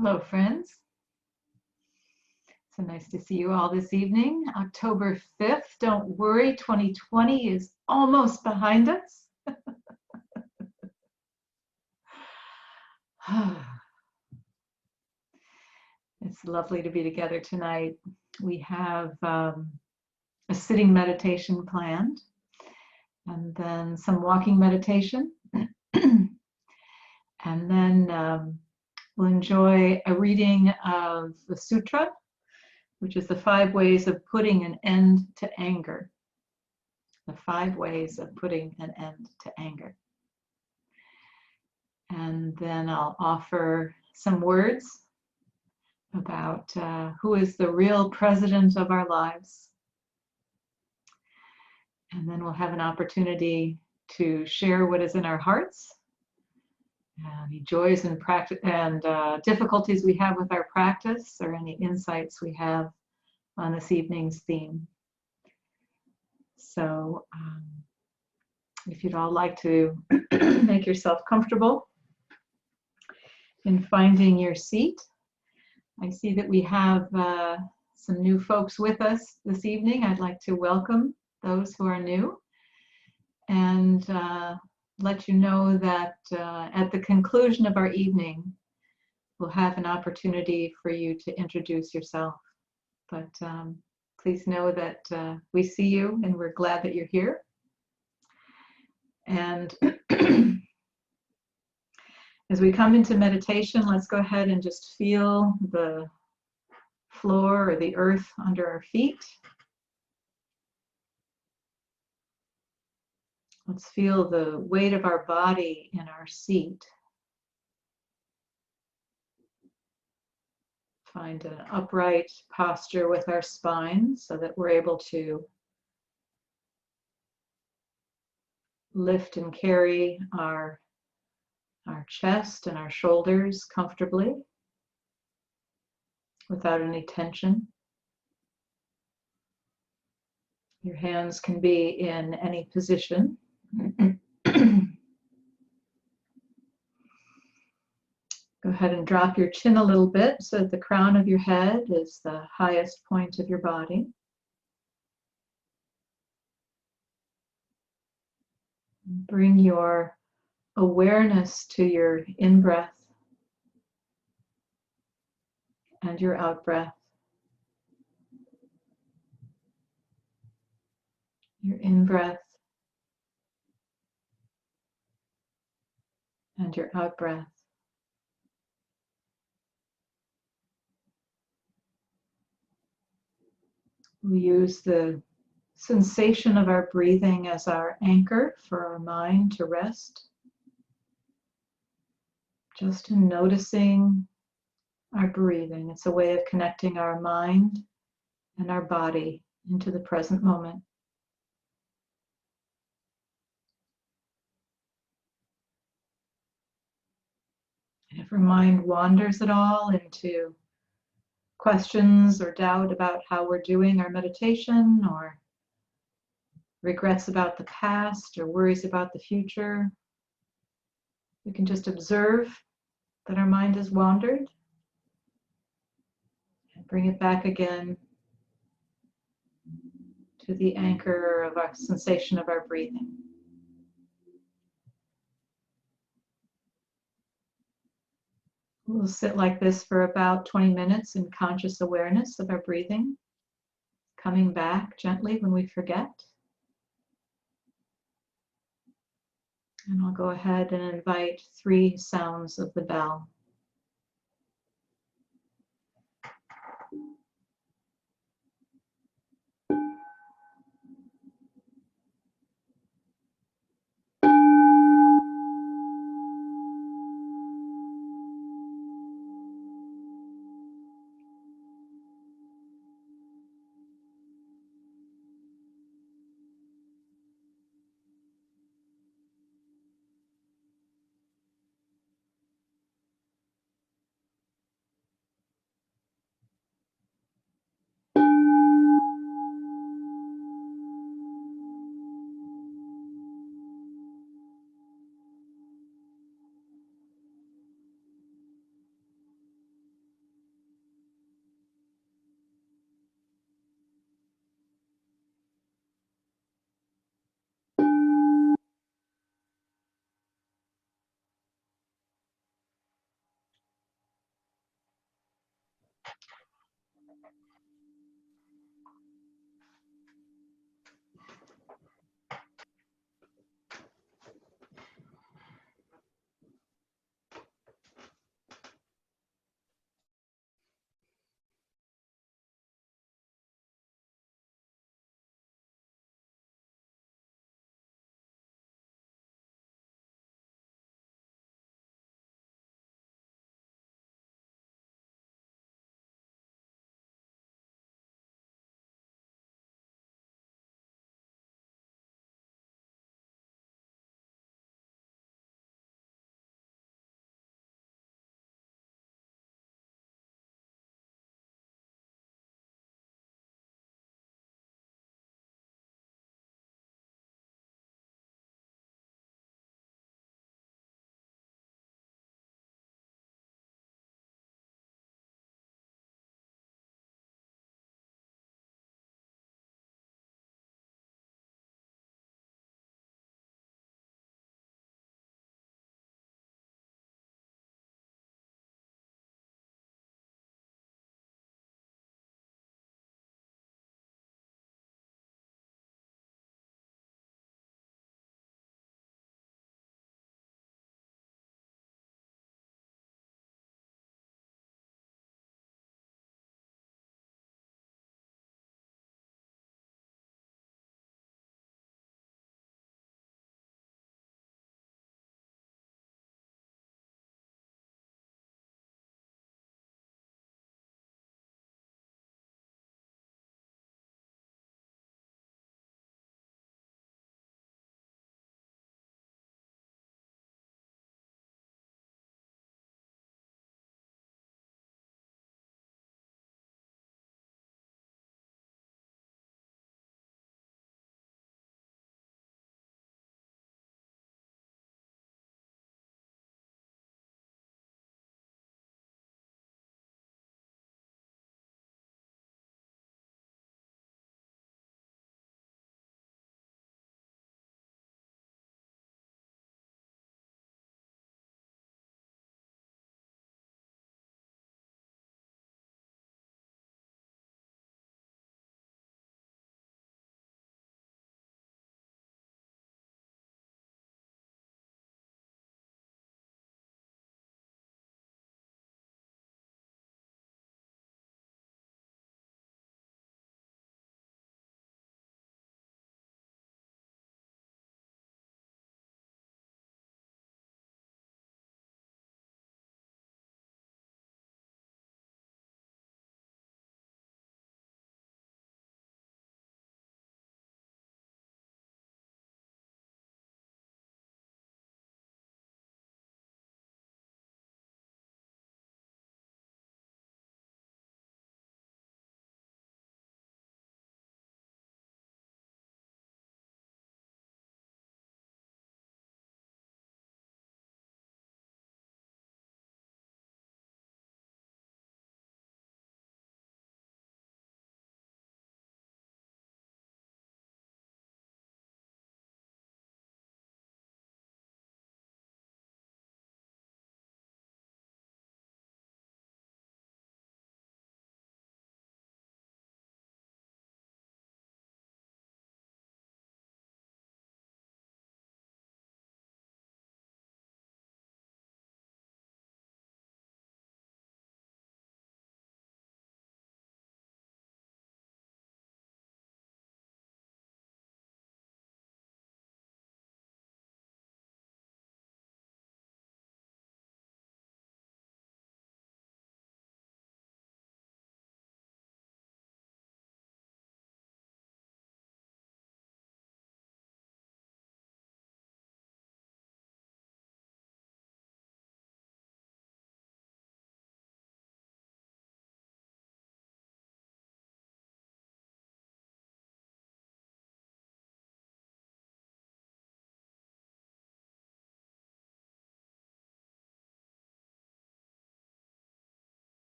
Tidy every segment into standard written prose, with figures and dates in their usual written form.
Hello, friends. So nice to see you all this evening. October 5th. Don't worry, 2020 is almost behind us. It's lovely to be together tonight. We have a sitting meditation planned, and then some walking meditation. And then we'll enjoy a reading of the sutra, which is the 5 ways of putting an end to anger. The 5 ways of putting an end to anger. And then I'll offer some words about who is the real president of our lives. And then we'll have an opportunity to share what is in our hearts, any joys and difficulties we have with our practice, or any insights we have on this evening's theme. So if you'd all like to make yourself comfortable in finding your seat. I see that we have some new folks with us this evening. I'd like to welcome those who are new and let you know that at the conclusion of our evening, we'll have an opportunity for you to introduce yourself. But please know that we see you and we're glad that you're here. And as we come into meditation, let's go ahead and just feel the floor or the earth under our feet. Let's feel the weight of our body in our seat. Find an upright posture with our spine so that we're able to lift and carry our chest and our shoulders comfortably without any tension. Your hands can be in any position. Go ahead and drop your chin a little bit so that the crown of your head is the highest point of your body. Bring your awareness to your in-breath and your out-breath. Your in-breath and your out-breath. We use the sensation of our breathing as our anchor for our mind to rest. Just in noticing our breathing. It's a way of connecting our mind and our body into the present moment. And if our mind wanders at all into questions or doubt about how we're doing our meditation, or regrets about the past, or worries about the future, we can just observe that our mind has wandered and bring it back again to the anchor of our sensation of our breathing. We'll sit like this for about 20 minutes in conscious awareness of our breathing, coming back gently when we forget. And I'll go ahead and invite 3 sounds of the bell.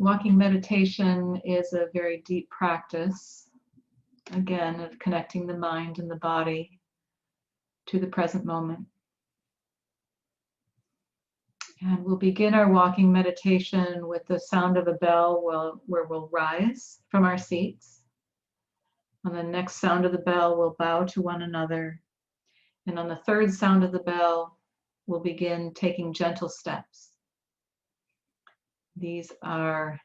Walking meditation is a very deep practice, again, of connecting the mind and the body to the present moment. And we'll begin our walking meditation with the sound of a bell where we'll rise from our seats. On the next sound of the bell, we'll bow to one another. And on the third sound of the bell, we'll begin taking gentle steps. These are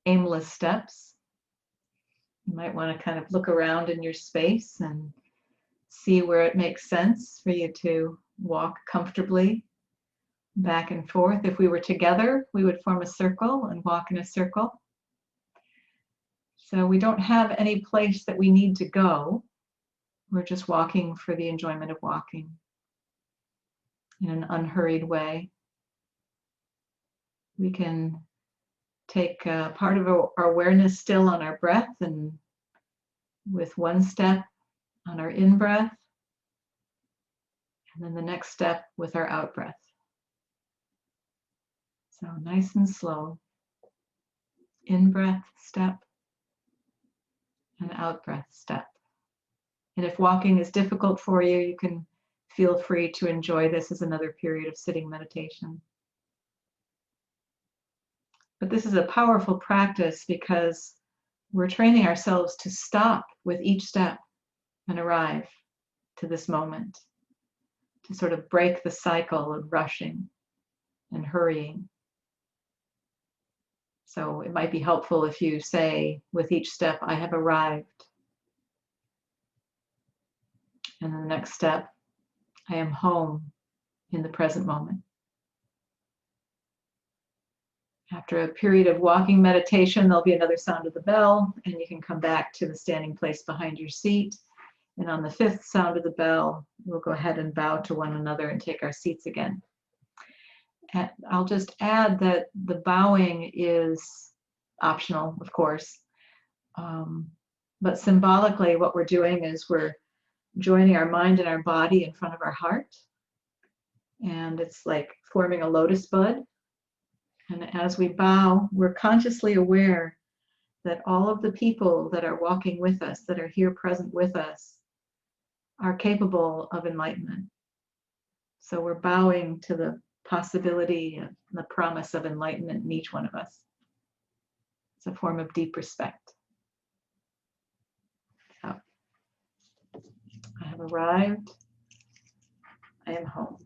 aimless steps. You might want to kind of look around in your space and see where it makes sense for you to walk comfortably back and forth. If we were together, we would form a circle and walk in a circle. So we don't have any place that we need to go. We're just walking for the enjoyment of walking in an unhurried way. We can take part of our awareness still on our breath, and with one step on our in-breath, and then the next step with our out-breath. So nice and slow. In-breath step and out-breath step. And if walking is difficult for you, you can feel free to enjoy this as another period of sitting meditation. But this is a powerful practice because we're training ourselves to stop with each step and arrive to this moment, to sort of break the cycle of rushing and hurrying. So it might be helpful if you say with each step, I have arrived. And then the next step, I am home in the present moment. After a period of walking meditation, there'll be another sound of the bell, and you can come back to the standing place behind your seat. And on the fifth sound of the bell, we'll go ahead and bow to one another and take our seats again. And I'll just add that the bowing is optional, of course. But symbolically, what we're doing is we're joining our mind and our body in front of our heart. And it's like forming a lotus bud. And as we bow, we're consciously aware that all of the people that are walking with us, that are here present with us, are capable of enlightenment. So we're bowing to the possibility and the promise of enlightenment in each one of us. It's a form of deep respect. So, I have arrived. I am home.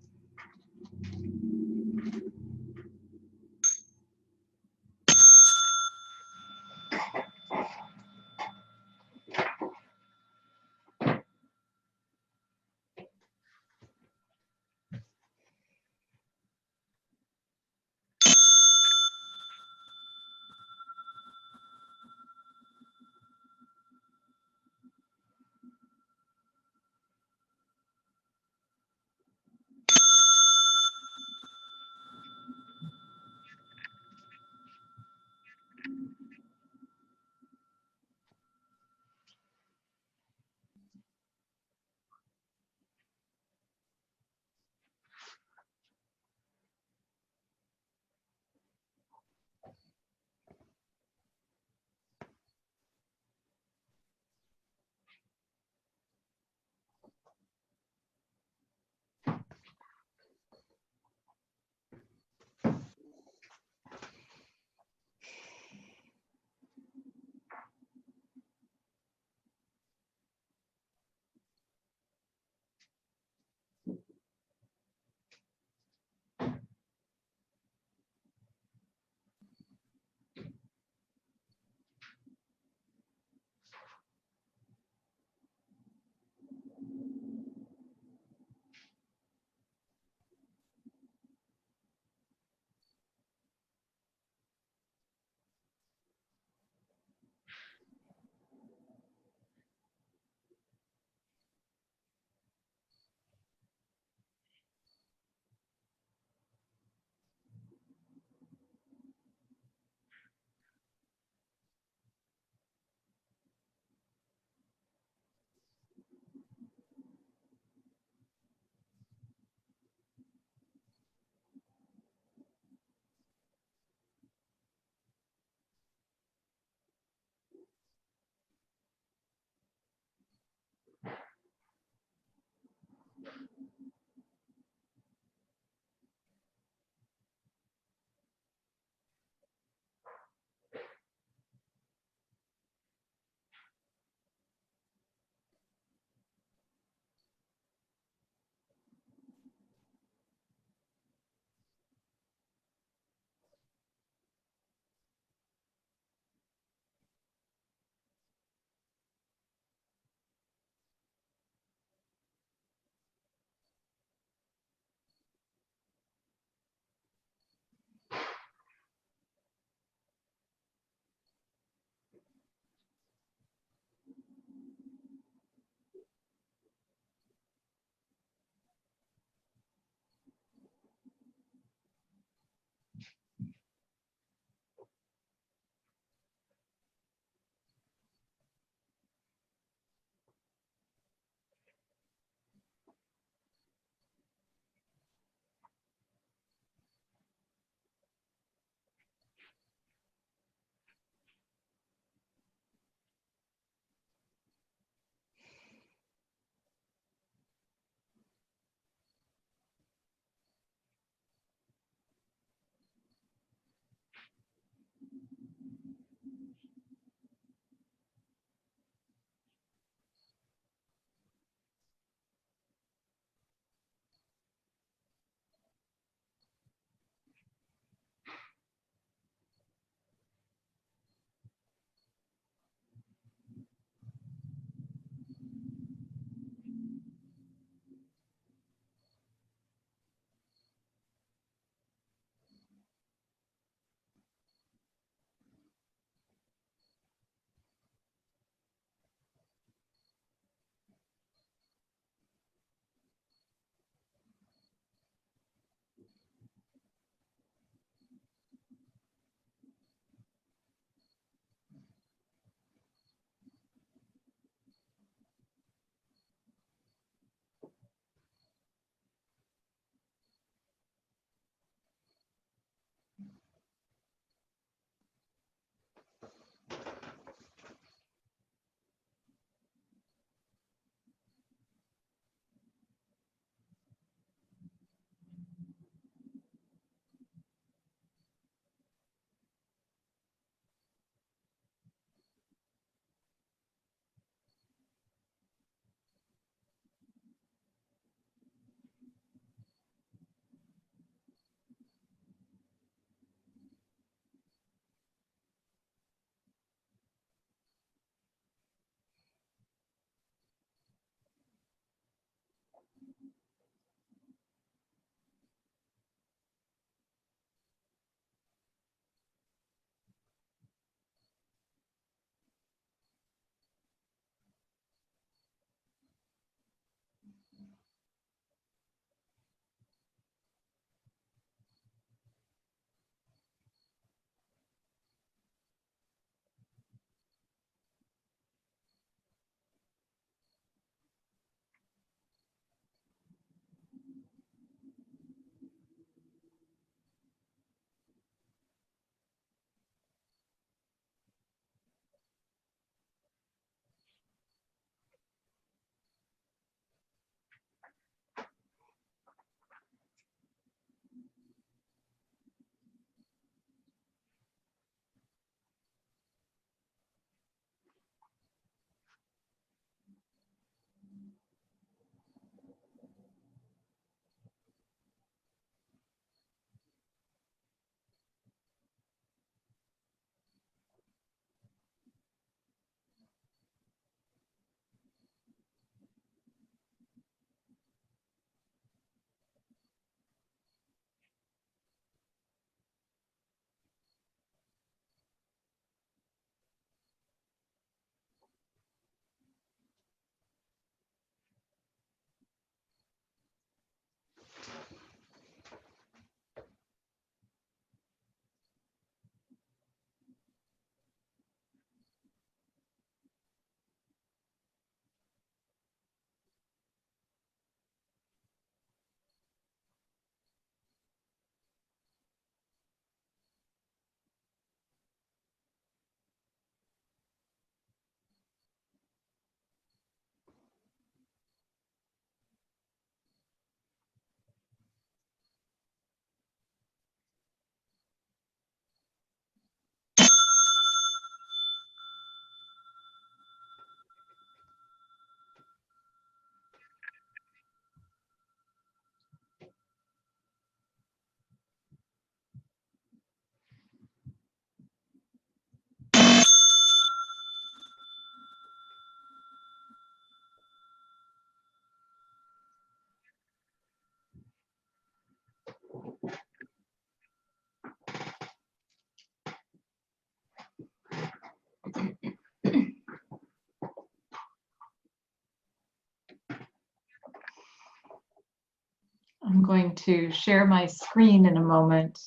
I'm going to share my screen in a moment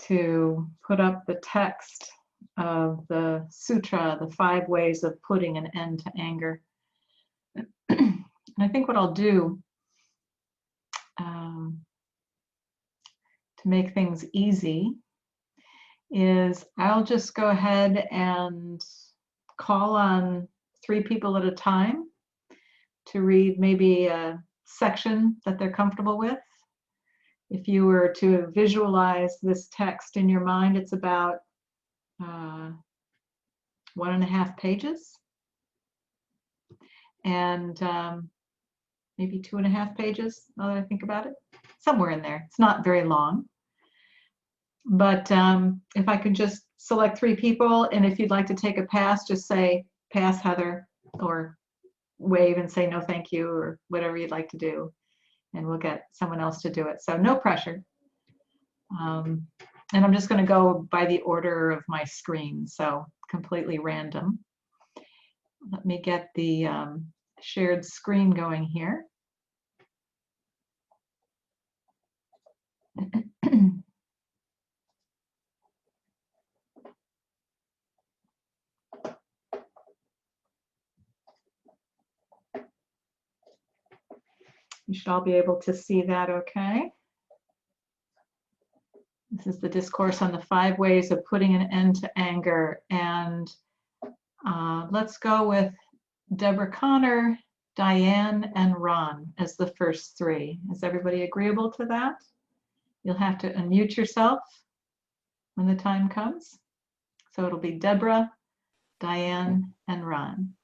to put up the text of the sutra, the 5 ways of putting an end to anger. I think what I'll do to make things easy is I'll just go ahead and call on 3 people at a time to read maybe a section that they're comfortable with. If you were to visualize this text in your mind, it's about 1.5 pages. And maybe 2.5 pages, now that I think about it. Somewhere in there. It's not very long. But if I could just select 3 people, and if you'd like to take a pass, just say, pass, Heather, or wave and say no thank you, or whatever you'd like to do, and we'll get someone else to do it. So no pressure. And I'm just going to go by the order of my screen, so completely random. Let me get the shared screen going here. You should all be able to see that okay. This is the discourse on the 5 ways of putting an end to anger. And let's go with Deborah Connor, Diane, and Ron as the first 3. Is everybody agreeable to that? You'll have to unmute yourself when the time comes. So it'll be Deborah, Diane, and Ron.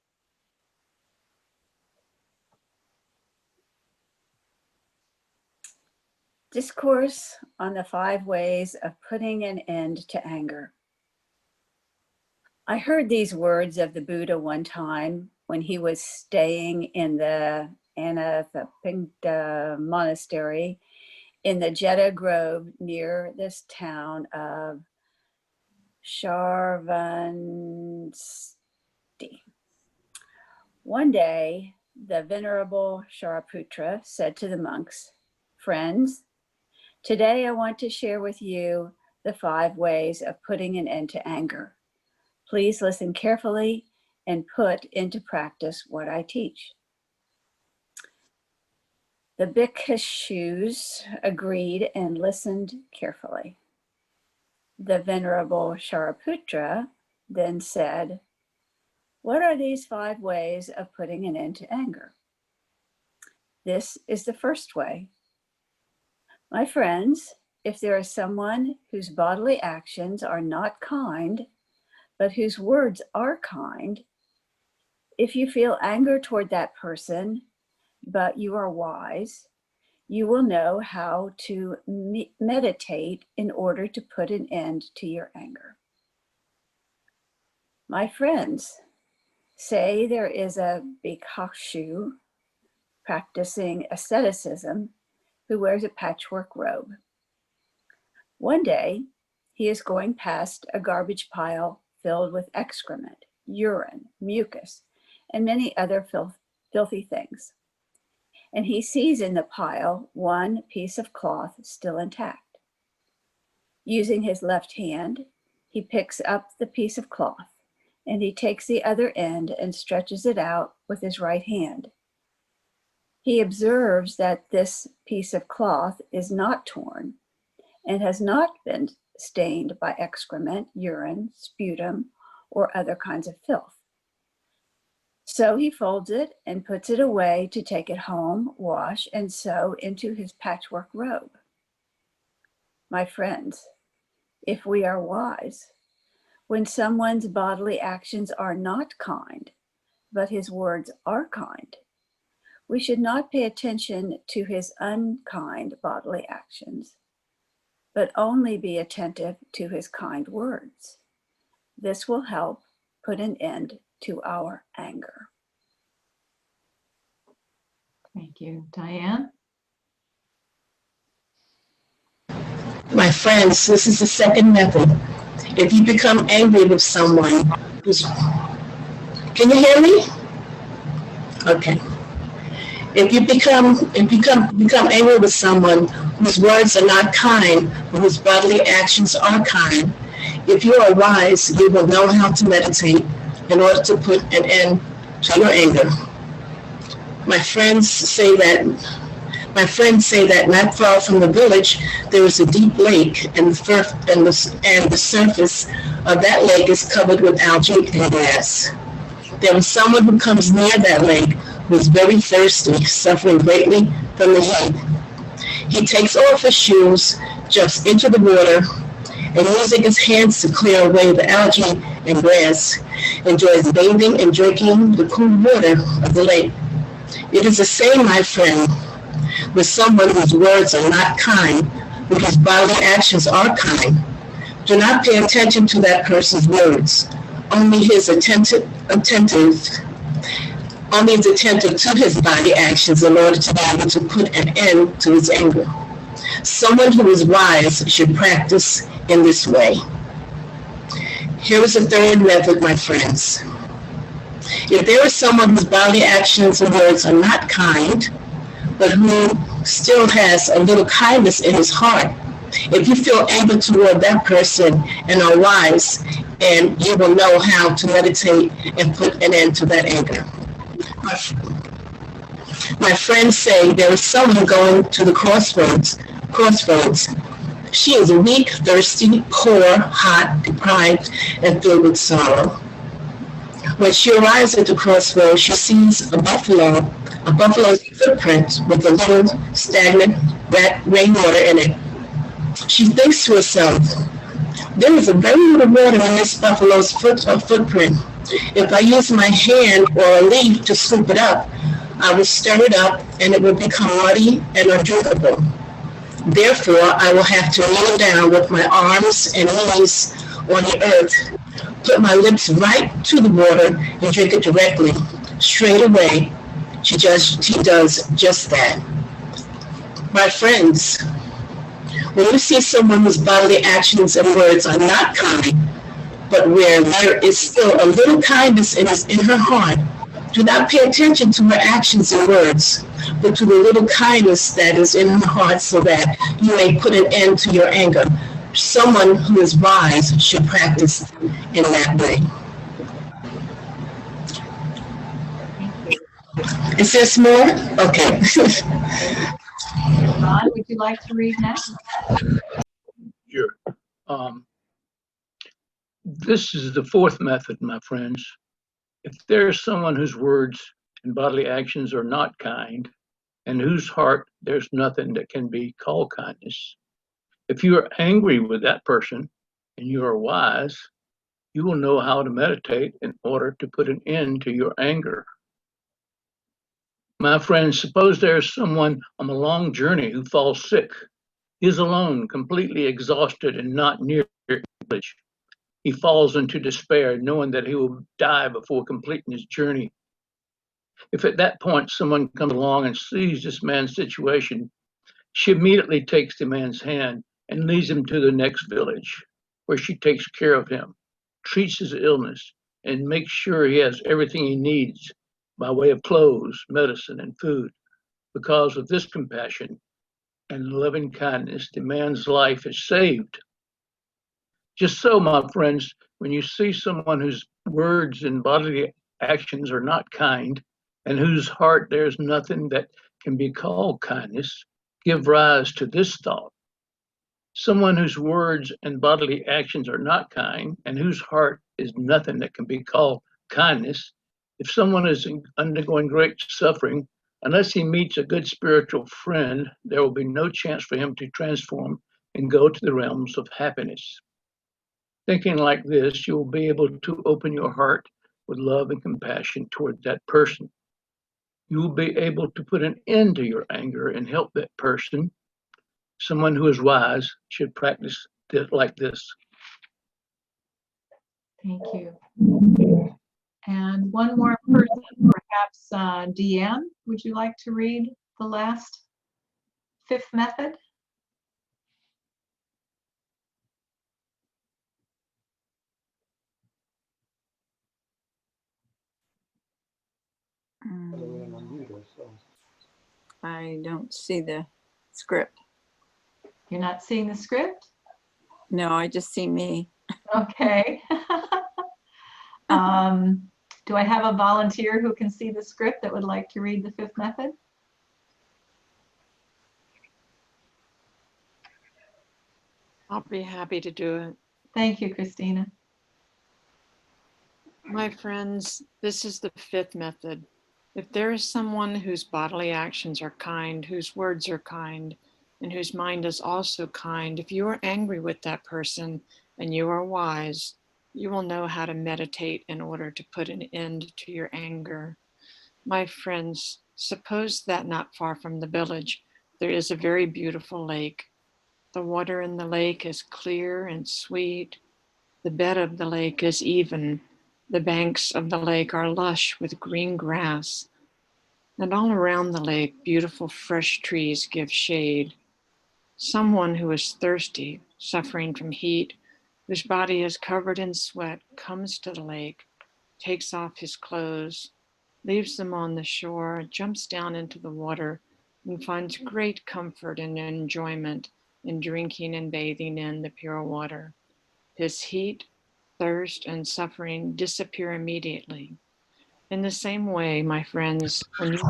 Discourse on the 5 ways of putting an end to anger. I heard these words of the Buddha one time when he was staying in the Anathapindika monastery in the Jeddah Grove near this town of Sharavansti. One day, the Venerable Shariputra said to the monks, "Friends, today I want to share with you the 5 ways of putting an end to anger. Please listen carefully and put into practice what I teach." The bhikkhus agreed and listened carefully. The Venerable Shariputra then said, "What are these 5 ways of putting an end to anger?" This is the first way. My friends, if there is someone whose bodily actions are not kind, but whose words are kind, if you feel anger toward that person, but you are wise, you will know how to meditate in order to put an end to your anger. My friends, say there is a bhikkhu practicing asceticism who wears a patchwork robe. One day, he is going past a garbage pile filled with excrement, urine, mucus, and many other filthy things. And he sees in the pile one piece of cloth still intact. Using his left hand, he picks up the piece of cloth, and he takes the other end and stretches it out with his right hand. He observes that this piece of cloth is not torn and has not been stained by excrement, urine, sputum, or other kinds of filth. So he folds it and puts it away to take it home, wash, and sew into his patchwork robe. My friends, if we are wise, when someone's bodily actions are not kind, but his words are kind, we should not pay attention to his unkind bodily actions, but only be attentive to his kind words. This will help put an end to our anger. Thank you. Diane? My friends, this is the second method. If you become angry with someone who's... Can you hear me? Okay. If you become angry with someone whose words are not kind, but whose bodily actions are kind, if you are wise, you will know how to meditate in order to put an end to your anger. My friends say that not far from the village there is a deep lake, and the surface of that lake is covered with algae and grass. There is someone who comes near that lake who is very thirsty, suffering greatly from the heat. He takes off his shoes, jumps into the water, and using his hands to clear away the algae and grass, enjoys bathing and drinking the cool water of the lake. It is the same, my friend, with someone whose words are not kind, but whose bodily actions are kind. Do not pay attention to that person's words. Only is attentive to his body actions in order to be able to put an end to his anger. Someone who is wise should practice in this way. Here is a third method, my friends. If there is someone whose bodily actions and words are not kind, but who still has a little kindness in his heart, if you feel anger toward that person and are wise, and you will know how to meditate and put an end to that anger. My friends say there is someone going to the crossroads. She is weak, thirsty, poor, hot, deprived, and filled with sorrow. When she arrives at the crossroads, she sees a buffalo's footprint with a little stagnant rainwater in it. She thinks to herself, there is a very little water in this buffalo's footprint. If I use my hand or a leaf to scoop it up, I will stir it up and it will become muddy and undrinkable. Therefore, I will have to kneel down with my arms and knees on the earth, put my lips right to the water and drink it directly. Straight away, she does just that. My friends, when you see someone whose bodily actions and words are not kind, but where there is still a little kindness in her heart, do not pay attention to her actions and words, but to the little kindness that is in her heart so that you may put an end to your anger. Someone who is wise should practice in that way. Is there more? Okay. Ron, would you like to read next? Sure. This is the fourth method, my friends. If there's someone whose words and bodily actions are not kind, and whose heart there's nothing that can be called kindness, if you are angry with that person and you are wise, you will know how to meditate in order to put an end to your anger. My friends, suppose there's someone on a long journey who falls sick. He is alone, completely exhausted and not near your village. He falls into despair, knowing that he will die before completing his journey. If at that point someone comes along and sees this man's situation, she immediately takes the man's hand and leads him to the next village, where she takes care of him, treats his illness, and makes sure he has everything he needs by way of clothes, medicine, and food. Because of this compassion and loving kindness, the man's life is saved. Just so, my friends, when you see someone whose words and bodily actions are not kind, and whose heart there's nothing that can be called kindness, give rise to this thought. Someone whose words and bodily actions are not kind, and whose heart is nothing that can be called kindness, if someone is undergoing great suffering, unless he meets a good spiritual friend, there will be no chance for him to transform and go to the realms of happiness. Thinking like this, you will be able to open your heart with love and compassion toward that person. You will be able to put an end to your anger and help that person. Someone who is wise should practice like this. Thank you. And one more person, perhaps Deanne, would you like to read the last fifth method? I don't see the script. You're not seeing the script? No, I just see me. Okay. Do I have a volunteer who can see the script that would like to read the fifth method? I'll be happy to do it. Thank you, Christina. My friends, this is the fifth method. If there is someone whose bodily actions are kind, whose words are kind, and whose mind is also kind, if you are angry with that person and you are wise, you will know how to meditate in order to put an end to your anger. My friends, suppose that not far from the village, there is a very beautiful lake. The water in the lake is clear and sweet. The bed of the lake is even. The banks of the lake are lush with green grass. And all around the lake, beautiful fresh trees give shade. Someone who is thirsty, suffering from heat, whose body is covered in sweat, comes to the lake, takes off his clothes, leaves them on the shore, jumps down into the water, and finds great comfort and enjoyment in drinking and bathing in the pure water. His heat, thirst, and suffering disappear immediately. In the same way, my friends, when your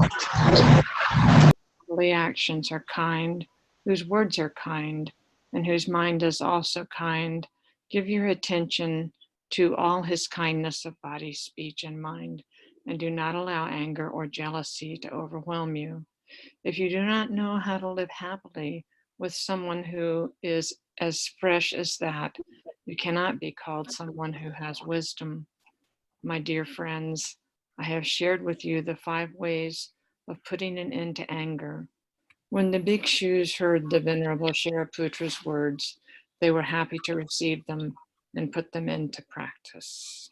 holy actions are kind, whose words are kind, and whose mind is also kind, give your attention to all his kindness of body, speech, and mind, and do not allow anger or jealousy to overwhelm you. If you do not know how to live happily with someone who is as fresh as that, you cannot be called someone who has wisdom. My dear friends, I have shared with you the 5 ways of putting an end to anger. When the bhikshus heard the Venerable Shariputra's words, they were happy to receive them and put them into practice.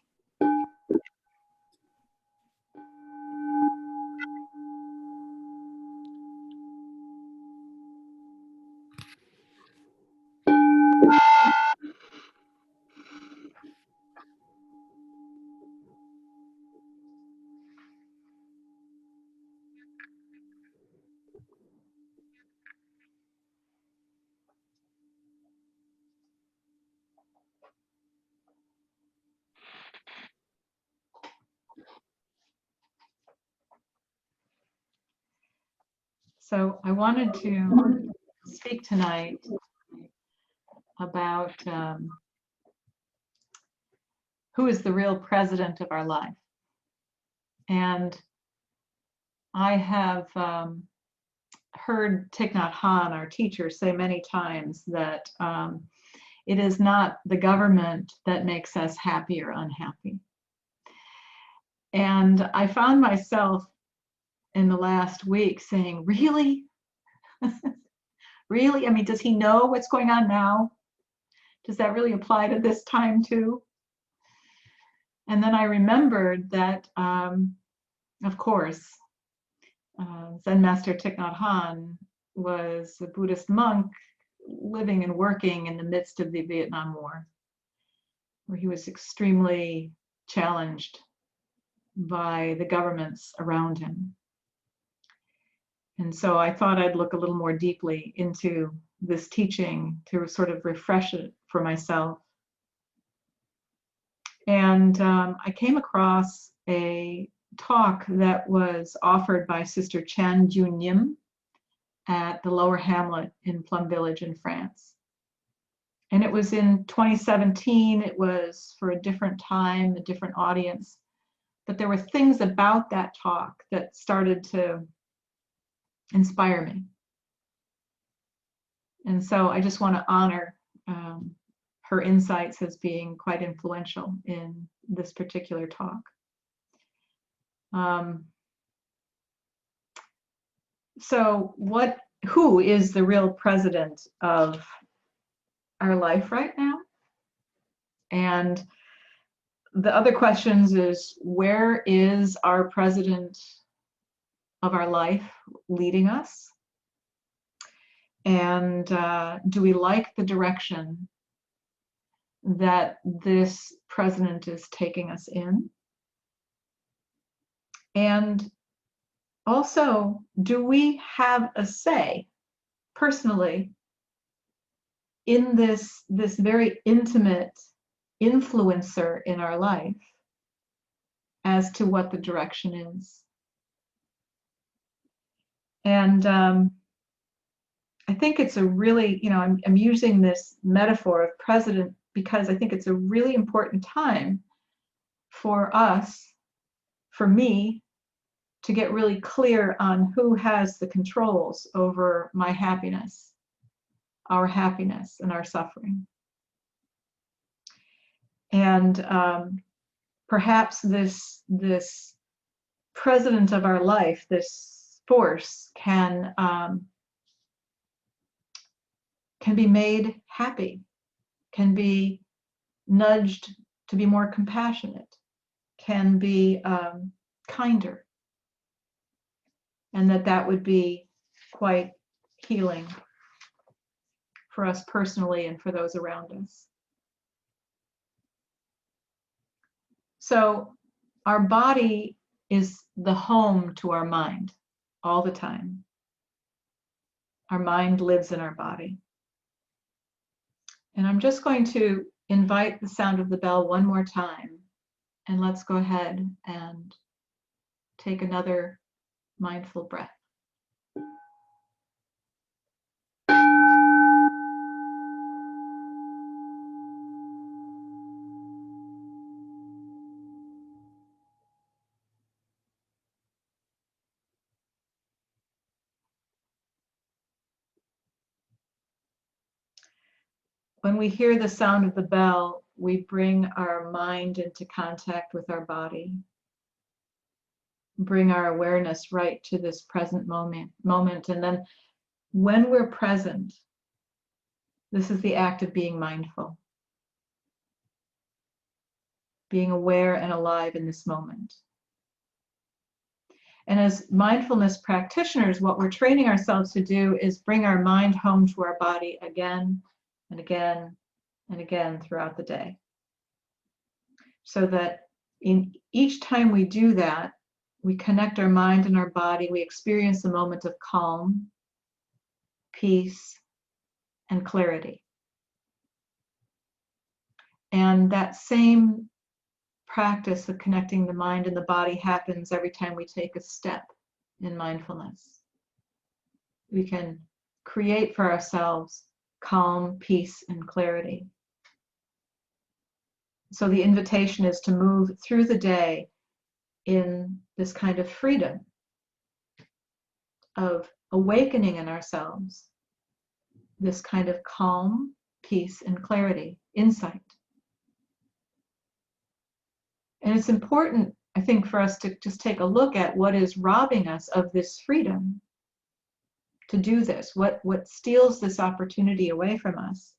So I wanted to speak tonight about who is the real president of our life. And I have heard Thich Nhat Hanh, our teacher, say many times that it is not the government that makes us happy or unhappy. And I found myself in the last week saying, really? Really? I mean, does he know what's going on now? Does that really apply to this time too? And then I remembered that, of course, Zen Master Thich Nhat Hanh was a Buddhist monk living and working in the midst of the Vietnam War, where he was extremely challenged by the governments around him. And so I thought I'd look a little more deeply into this teaching to sort of refresh it for myself. And I came across a talk that was offered by Sister Chan Jun Yim at the Lower Hamlet in Plum Village in France. And it was in 2017. It was for a different time, a different audience. But there were things about that talk that started to inspire me. And so I just want to honor her insights as being quite influential in this particular talk. So who is the real president of our life right now? And the other questions is, where is our president of our life leading us? And do we like the direction that this president is taking us in? And also, do we have a say personally in this very intimate influencer in our life as to what the direction is? And I think it's a really, I'm using this metaphor of president because I think it's a really important time for us, for me, to get really clear on who has the controls over my happiness our happiness and our suffering. And perhaps this president of our life, this force, can be made happy, can be nudged to be more compassionate, can be kinder, and that would be quite healing for us personally and for those around us. So our body is the home to our mind all the time. Our mind lives in our body. And I'm just going to invite the sound of the bell one more time, and let's go ahead and take another mindful breath. When we hear the sound of the bell, we bring our mind into contact with our body, bring our awareness right to this present moment. And then when we're present, this is the act of being mindful, being aware and alive in this moment. And as mindfulness practitioners, what we're training ourselves to do is bring our mind home to our body again and again and again throughout the day. So that in each time we do that, we connect our mind and our body, we experience a moment of calm, peace, and clarity. And that same practice of connecting the mind and the body happens every time we take a step in mindfulness. We can create for ourselves calm, peace, and clarity. So the invitation is to move through the day in this kind of freedom of awakening in ourselves, this kind of calm, peace, and clarity, insight. And it's important, I think, for us to just take a look at what is robbing us of this freedom to do this, what steals this opportunity away from us.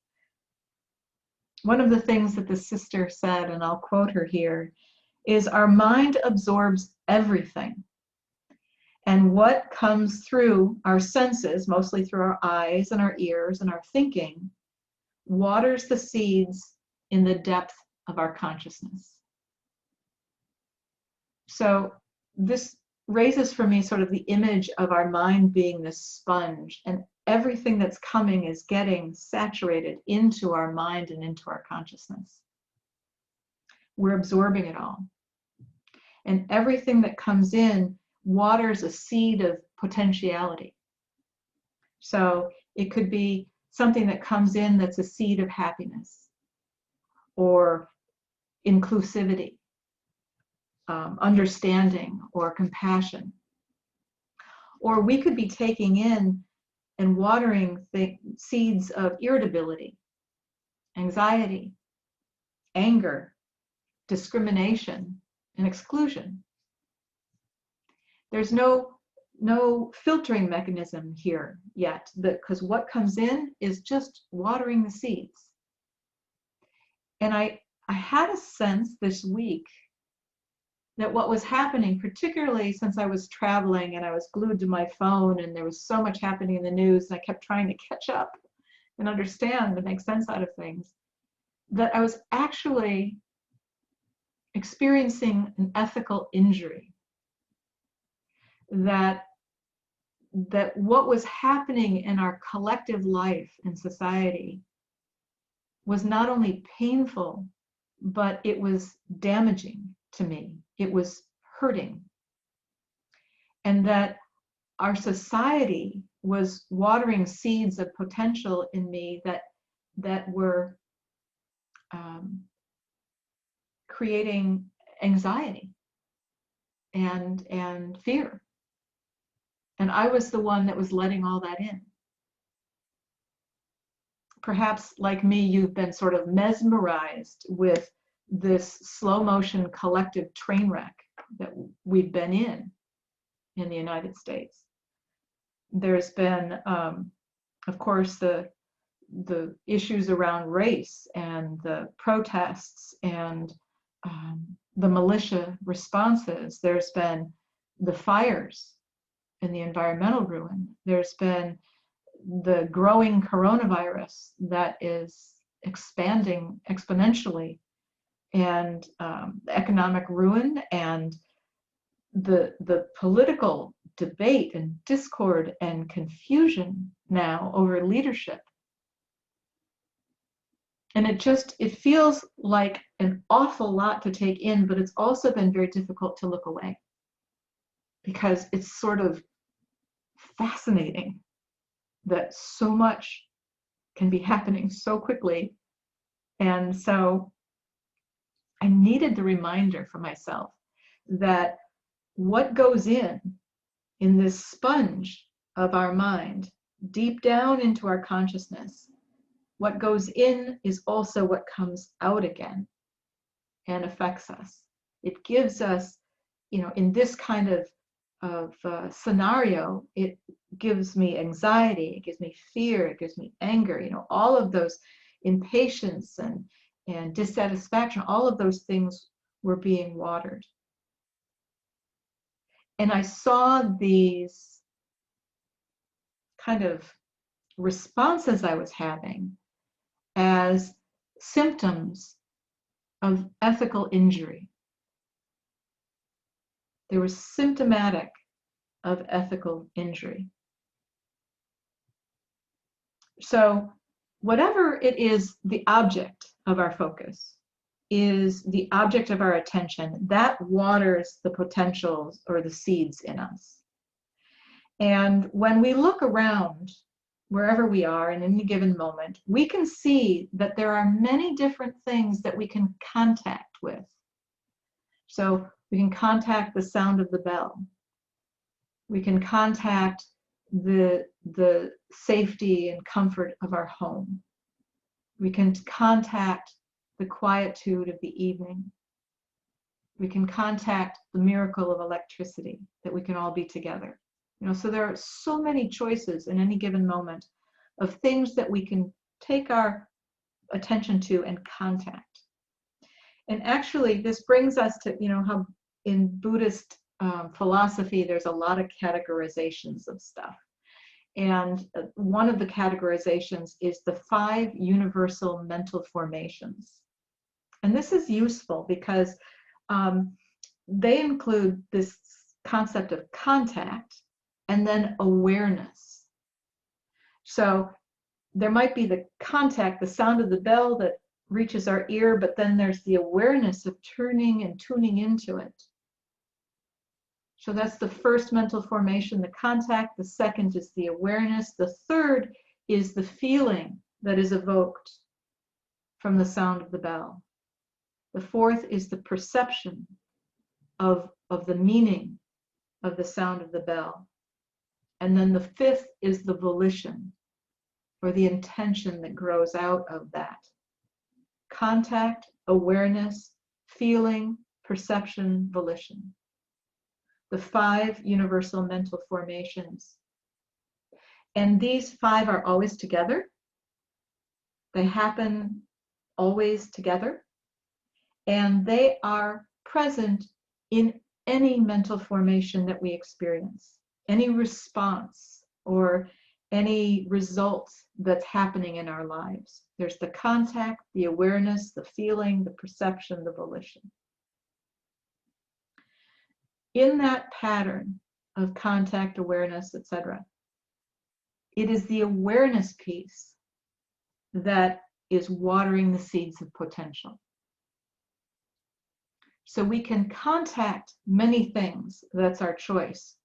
One of the things that the sister said, and I'll quote her here, is our mind absorbs everything. And what comes through our senses, mostly through our eyes and our ears and our thinking, waters the seeds in the depth of our consciousness. So this raises for me sort of the image of our mind being this sponge, and everything that's coming is getting saturated into our mind and into our consciousness. We're absorbing it all. And everything that comes in waters a seed of potentiality. So it could be something that comes in that's a seed of happiness or inclusivity, understanding or compassion. Or we could be taking in and watering seeds of irritability, anxiety, anger, discrimination, and exclusion. There's no filtering mechanism here yet, because what comes in is just watering the seeds. And I had a sense this week that what was happening, particularly since I was traveling and I was glued to my phone and there was so much happening in the news and I kept trying to catch up and understand and make sense out of things, that I was actually experiencing an ethical injury. That what was happening in our collective life in society was not only painful, but it was damaging to me. It was hurting. And that our society was watering seeds of potential in me that were creating anxiety and fear. And I was the one that was letting all that in. perhaps like me, you've been sort of mesmerized with this slow motion collective train wreck that we've been in the United States. There's been, of course, the issues around race and the protests and the militia responses. There's been the fires and the environmental ruin. There's been the growing coronavirus that is expanding exponentially, and the economic ruin, and the political debate and discord and confusion now over leadership. And it feels like an awful lot to take in, but it's also been very difficult to look away, because it's sort of fascinating that so much can be happening so quickly. And so I needed the reminder for myself that what goes in this sponge of our mind, deep down into our consciousness, what goes in is also what comes out again and affects us. It gives us, in this kind of scenario, it gives me anxiety, it gives me fear, it gives me anger, all of those impatience and dissatisfaction, all of those things were being watered. And I saw these kind of responses I was having as symptoms of ethical injury. They were symptomatic of ethical injury. So whatever it is, the object of our focus is the object of our attention, that waters the potentials or the seeds in us. And when we look around, wherever we are in any given moment, we can see that there are many different things that we can contact with. So we can contact the sound of the bell. We can contact the safety and comfort of our home. We can contact the quietude of the evening. We can contact the miracle of electricity, that we can all be together. So there are so many choices in any given moment of things that we can take our attention to and contact. And actually, this brings us to, how in Buddhist philosophy, there's a lot of categorizations of stuff. And one of the categorizations is the 5 universal mental formations. And this is useful because they include this concept of contact and then awareness. So there might be the contact, the sound of the bell that reaches our ear, but then there's the awareness of turning and tuning into it. So that's the first mental formation, the contact. The second is the awareness. The third is the feeling that is evoked from the sound of the bell. The fourth is the perception of the meaning of the sound of the bell. And then the fifth is the volition, or the intention that grows out of that. Contact, awareness, feeling, perception, volition. The 5 universal mental formations. And these 5 are always together. They happen always together. And they are present in any mental formation that we experience, any response or any result that's happening in our lives. There's the contact, the awareness, the feeling, the perception, the volition. In that pattern of contact, awareness, etc., it is the awareness piece that is watering the seeds of potential. So we can contact many things, that's our choice,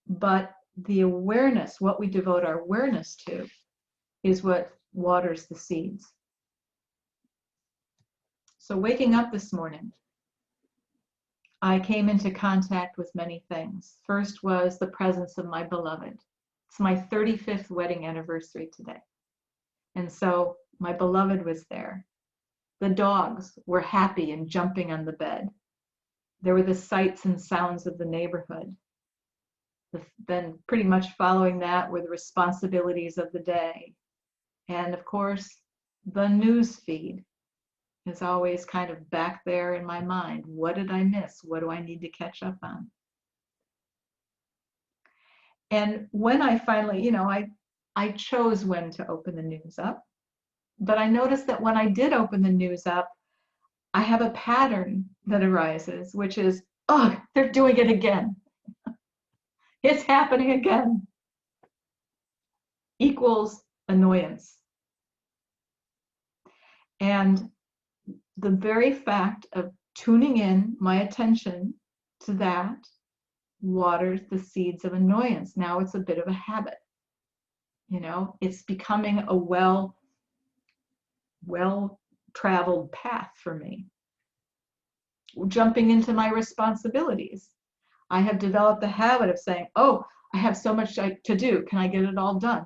but the awareness, what we devote our awareness to, is what waters the seeds. So waking up this morning, I came into contact with many things. First was the presence of my beloved. It's my 35th wedding anniversary today. And so my beloved was there. The dogs were happy and jumping on the bed. There were the sights and sounds of the neighborhood. Then pretty much following that were the responsibilities of the day. And of course, the news feed is always kind of back there in my mind. What did I miss? What do I need to catch up on? And when I finally, I chose when to open the news up, but I noticed that when I did open the news up, I have a pattern that arises, which is, oh, they're doing it again. It's happening again. Equals annoyance. And the very fact of tuning in my attention to that waters the seeds of annoyance. Now it's a bit of a habit. It's becoming a well-traveled path for me. Jumping into my responsibilities. I have developed the habit of saying, oh, I have so much to do. Can I get it all done?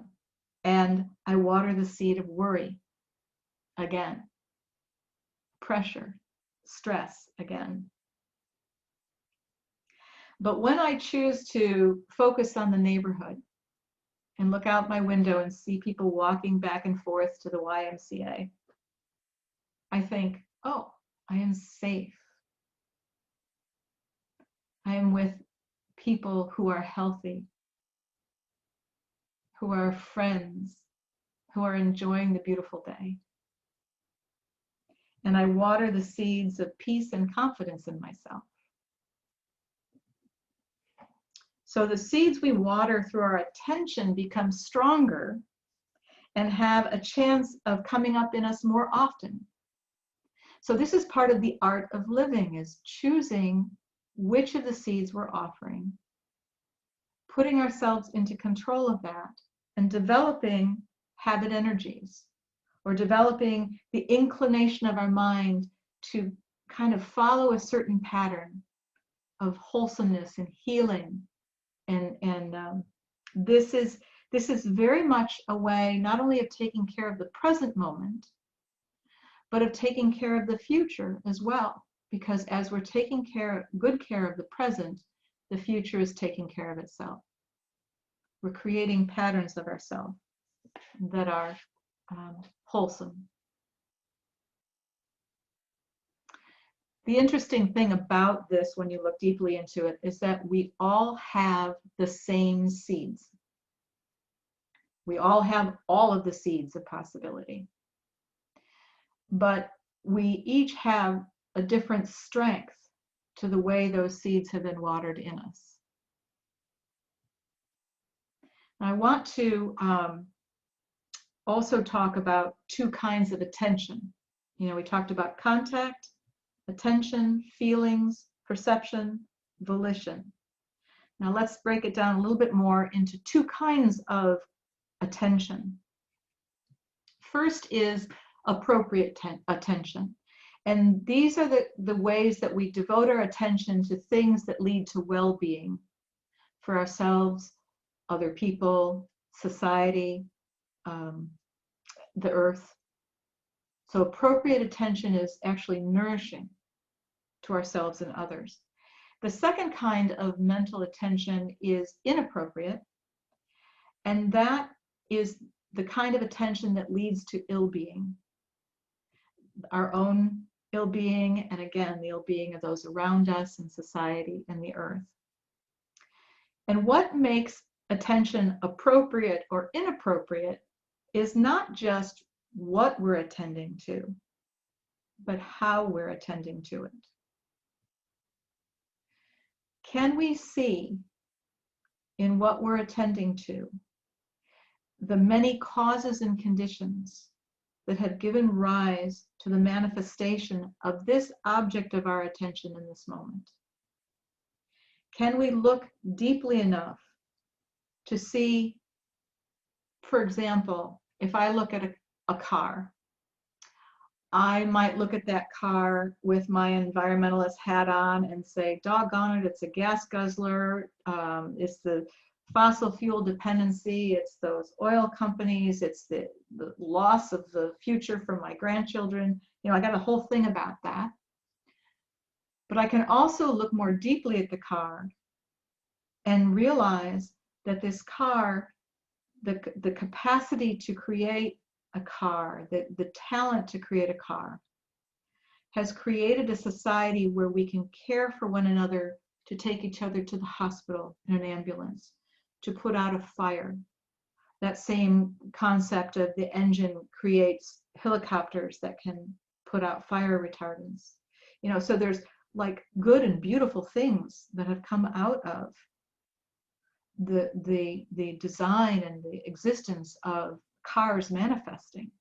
And I water the seed of worry again. Pressure, stress again. But when I choose to focus on the neighborhood and look out my window and see people walking back and forth to the YMCA, I think, oh, I am safe. I am with people who are healthy, who are friends, who are enjoying the beautiful day. And I water the seeds of peace and confidence in myself. So the seeds we water through our attention become stronger and have a chance of coming up in us more often. So this is part of the art of living, is choosing which of the seeds we're offering, putting ourselves into control of that, and developing habit energies, or developing the inclination of our mind to kind of follow a certain pattern of wholesomeness and healing. And this is very much a way not only of taking care of the present moment, but of taking care of the future as well. Because as we're taking good care of the present, the future is taking care of itself. We're creating patterns of ourselves that are wholesome. The interesting thing about this, when you look deeply into it, is that we all have the same seeds. We all have all of the seeds of possibility. But we each have a different strength to the way those seeds have been watered in us. I want to also talk about two kinds of attention. We talked about contact, attention, feelings, perception, volition. Now let's break it down a little bit more into two kinds of attention. First is appropriate attention. And these are the ways that we devote our attention to things that lead to well-being for ourselves, other people, society, the earth. So appropriate attention is actually nourishing to ourselves and others. The second kind of mental attention is inappropriate, and that is the kind of attention that leads to ill-being, our own ill-being, and again, the ill-being of those around us and society and the earth. And what makes attention appropriate or inappropriate is not just what we're attending to, but how we're attending to it. Can we see in what we're attending to the many causes and conditions that have given rise to the manifestation of this object of our attention in this moment? Can we look deeply enough to see, for example, if I look at a car, I might look at that car with my environmentalist hat on and say, doggone it, it's a gas guzzler, it's the fossil fuel dependency, it's those oil companies, it's the loss of the future for my grandchildren. You know, I got a whole thing about that. But I can also look more deeply at the car and realize that this car, the capacity to create a car, the talent to create a car, has created a society where we can care for one another, to take each other to the hospital in an ambulance, to put out a fire. That same concept of the engine creates helicopters that can put out fire retardants. You know, so there's like good and beautiful things that have come out of the design and the existence of cars manifesting.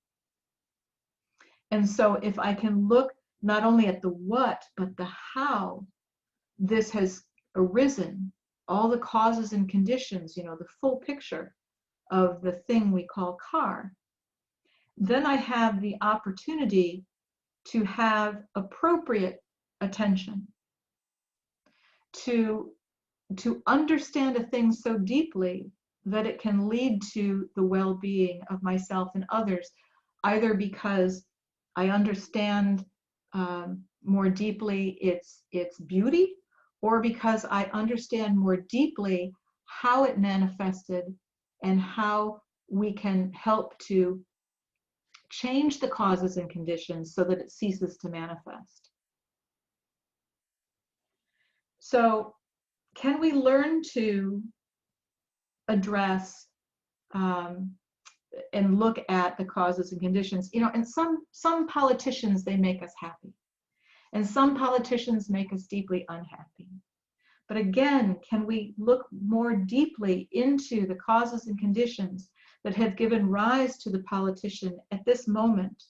And so if I can look not only at the what, but the how this has arisen, all the causes and conditions, you know, the full picture of the thing we call car, then I have the opportunity to have appropriate attention, to understand a thing so deeply that it can lead to the well-being of myself and others, either because I understand more deeply its beauty, or because I understand more deeply how it manifested and how we can help to change the causes and conditions so that it ceases to manifest. So can we learn to address and look at the causes and conditions? You know, and some politicians, they make us happy, and some politicians make us deeply unhappy. But again, can we look more deeply into the causes and conditions that have given rise to the politician at this moment,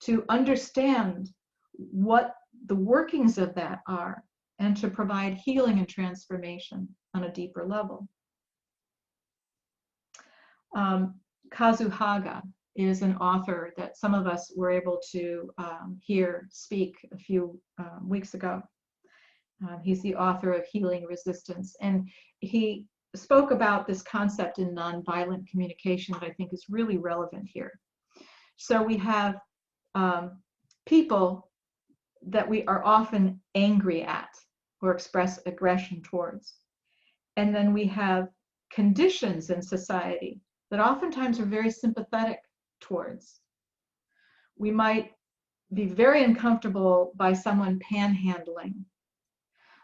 to understand what the workings of that are, and to provide healing and transformation on a deeper level? Kazu Haga is an author that some of us were able to hear speak a few weeks ago. He's the author of Healing Resistance, and he spoke about this concept in nonviolent communication that I think is really relevant here. So we have people that we are often angry at or express aggression towards. And then we have conditions in society that oftentimes are very sympathetic towards. We might be very uncomfortable by someone panhandling,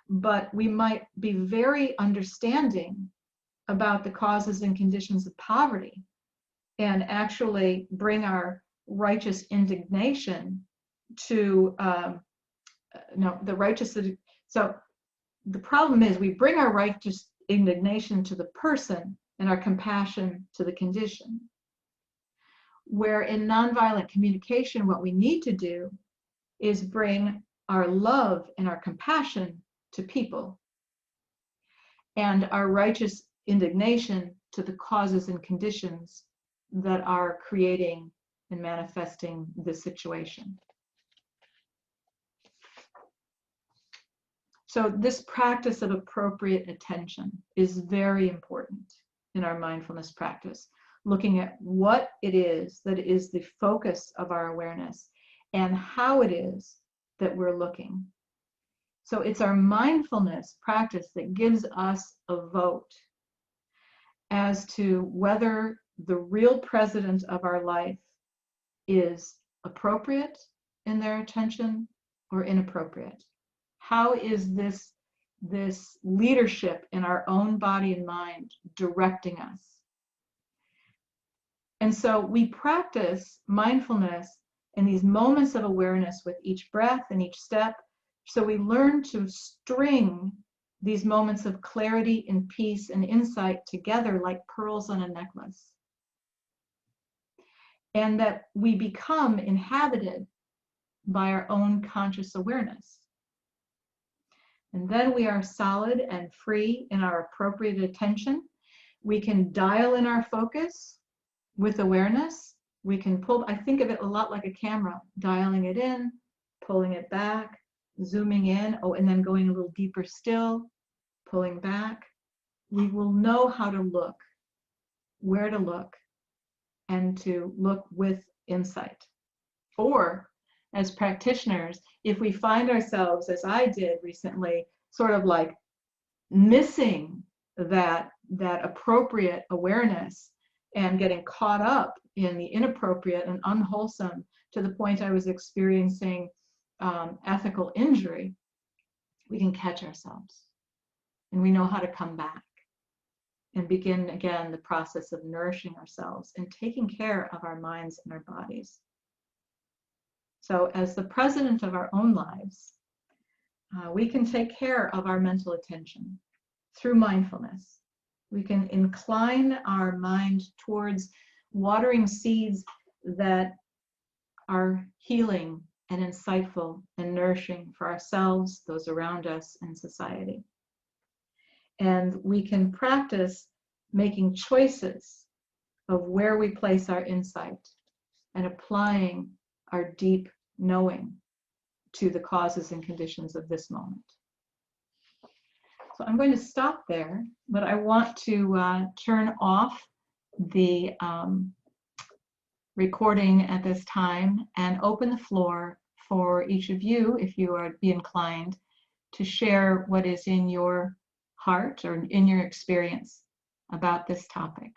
but we might be very understanding about the causes and conditions of poverty and actually bring our righteous indignation to the righteous. So the problem is we bring our righteous indignation to the person and our compassion to the condition. Where in nonviolent communication, what we need to do is bring our love and our compassion to people, and our righteous indignation to the causes and conditions that are creating and manifesting this situation. So this practice of appropriate attention is very important in our mindfulness practice, looking at what it is that is the focus of our awareness and how it is that we're looking. So it's our mindfulness practice that gives us a vote as to whether the real president of our life is appropriate in their attention or inappropriate. How is this leadership in our own body and mind directing us? And so we practice mindfulness in these moments of awareness with each breath and each step. So we learn to string these moments of clarity and peace and insight together like pearls on a necklace. And that we become inhabited by our own conscious awareness. And then we are solid and free in our appropriate attention. We can dial in our focus with awareness. We can pull, I think of it a lot like a camera, dialing it in, pulling it back, zooming in, and then going a little deeper still, pulling back, we will know how to look, where to look, and to look with insight. Or as practitioners, if we find ourselves, as I did recently, sort of like missing that appropriate awareness and getting caught up in the inappropriate and unwholesome to the point I was experiencing ethical injury, we can catch ourselves. And we know how to come back and begin again the process of nourishing ourselves and taking care of our minds and our bodies. So as the president of our own lives, we can take care of our mental attention through mindfulness. We can incline our mind towards watering seeds that are healing and insightful and nourishing for ourselves, those around us, and society. And we can practice making choices of where we place our insight and applying our deep knowing to the causes and conditions of this moment. So I'm going to stop there, but I want to turn off the recording at this time and open the floor for each of you, if you are be inclined, to share what is in your heart or in your experience about this topic.